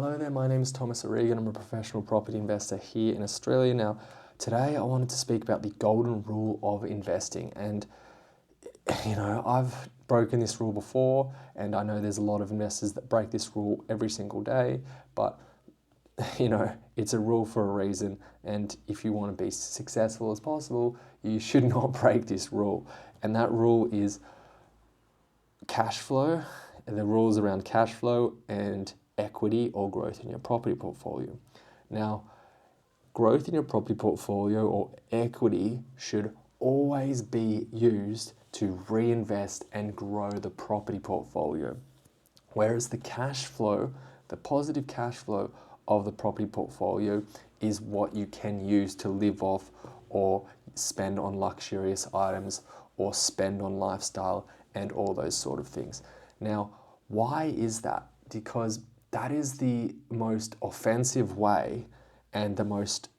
Hello there, my name is Thomas O'Regan. I'm a professional property investor here in Australia. Now, today I wanted to speak about the golden rule of investing. And, I've broken this rule before, and I know there's a lot of investors that break this rule every single day, but, it's a rule for a reason. And if you want to be successful as possible, you should not break this rule. And that rule is cash flow, and the rules around cash flow and equity or growth in your property portfolio. Now, growth in your property portfolio or equity should always be used to reinvest and grow the property portfolio. Whereas the cash flow, the positive cash flow of the property portfolio is what you can use to live off or spend on luxurious items or spend on lifestyle and all those sort of things. Now, why is that? Because that is the most offensive way and the most,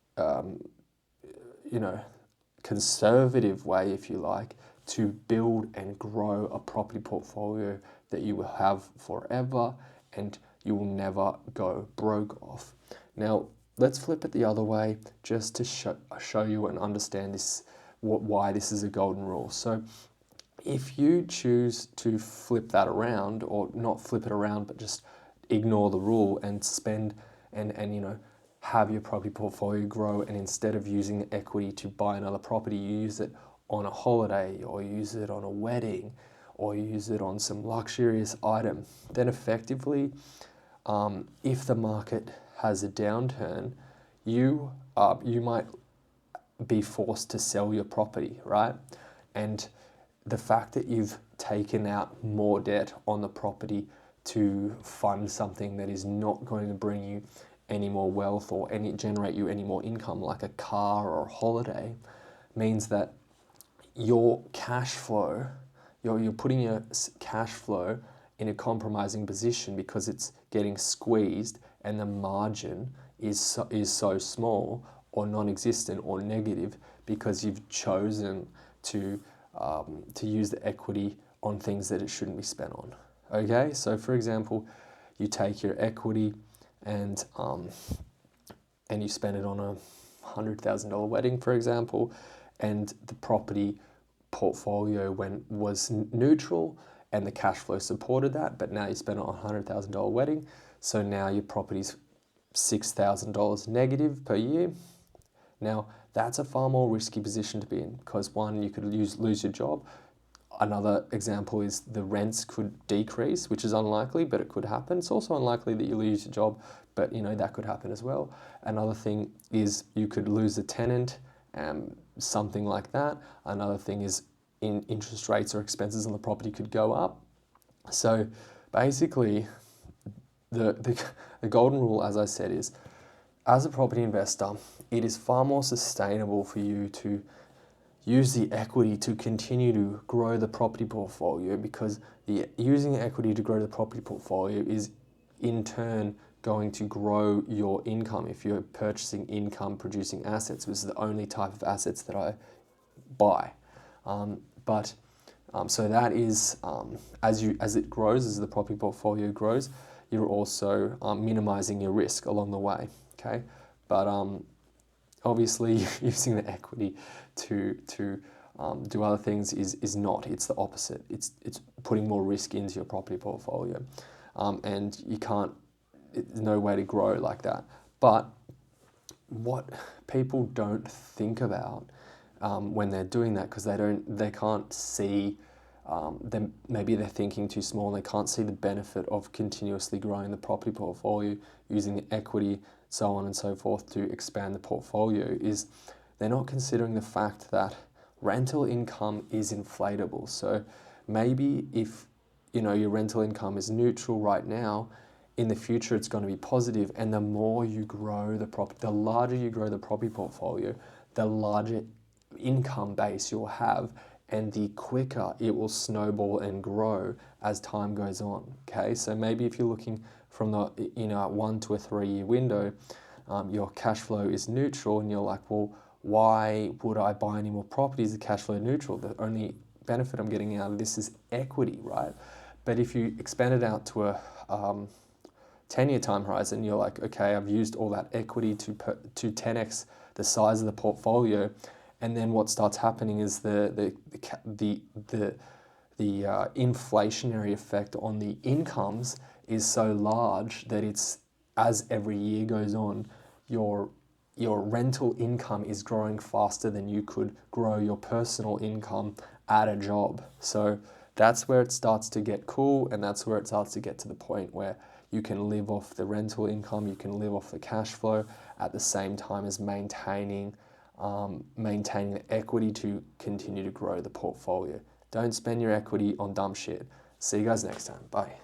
conservative way, if you like, to build and grow a property portfolio that you will have forever and you will never go broke off. Now, let's flip it the other way just to show you and understand why this is a golden rule. So if you choose to flip that around, or not flip it around, but just ignore the rule and spend and have your property portfolio grow, and instead of using the equity to buy another property, you use it on a holiday, or use it on a wedding, or use it on some luxurious item, then effectively, if the market has a downturn, you might be forced to sell your property, right? And the fact that you've taken out more debt on the property to fund something that is not going to bring you any more wealth or generate you any more income, like a car or a holiday, means that your cash flow, you're putting your cash flow in a compromising position because it's getting squeezed and the margin is so small or non-existent or negative because you've chosen to use the equity on things that it shouldn't be spent on. Okay, so for example, you take your equity and you spend it on a $100,000 wedding, for example, and the property portfolio was neutral and the cash flow supported that, but now you spend it on a $100,000 wedding, so now your property's $6,000 negative per year. Now, that's a far more risky position to be in because one, you could lose your job. Another example is the rents could decrease, which is unlikely, but it could happen. It's also unlikely that you lose your job, but that could happen as well. Another thing is you could lose a tenant, something like that. Another thing is interest rates or expenses on the property could go up. So basically, the golden rule, as I said, is as a property investor, it is far more sustainable for you to use the equity to continue to grow the property portfolio, because using equity to grow the property portfolio is in turn going to grow your income if you're purchasing income producing assets, which is the only type of assets that I buy. So that is, as it grows, as the property portfolio grows, you're also minimizing your risk along the way. Okay, but obviously using the equity to do other things is not. It's the opposite. It's putting more risk into your property portfolio, and you can't. There's no way to grow like that. But what people don't think about when they're doing that, because they can't see. Maybe they're thinking too small. They can't see the benefit of continuously growing the property portfolio using the equity, so on and so forth, to expand the portfolio. Is they're not considering the fact that rental income is inflatable. So maybe if your rental income is neutral right now, in the future it's going to be positive, and the more you grow the larger you grow the property portfolio, the larger income base you'll have, and the quicker it will snowball and grow as time goes on. Okay, so maybe if you're looking from the 1 to a 3 year window, your cash flow is neutral, and you're like, well, why would I buy any more properties? The cash flow neutral. The only benefit I'm getting out of this is equity, right? But if you expand it out to 10-year time horizon, you're like, okay, I've used all that equity to 10x the size of the portfolio, and then what starts happening is the inflationary effect on the incomes is so large that it's, as every year goes on, your rental income is growing faster than you could grow your personal income at a job. So that's where it starts to get cool, and that's where it starts to get to the point where you can live off the rental income, you can live off the cash flow at the same time as maintaining the equity to continue to grow the portfolio. Don't spend your equity on dumb shit. See you guys next time. Bye.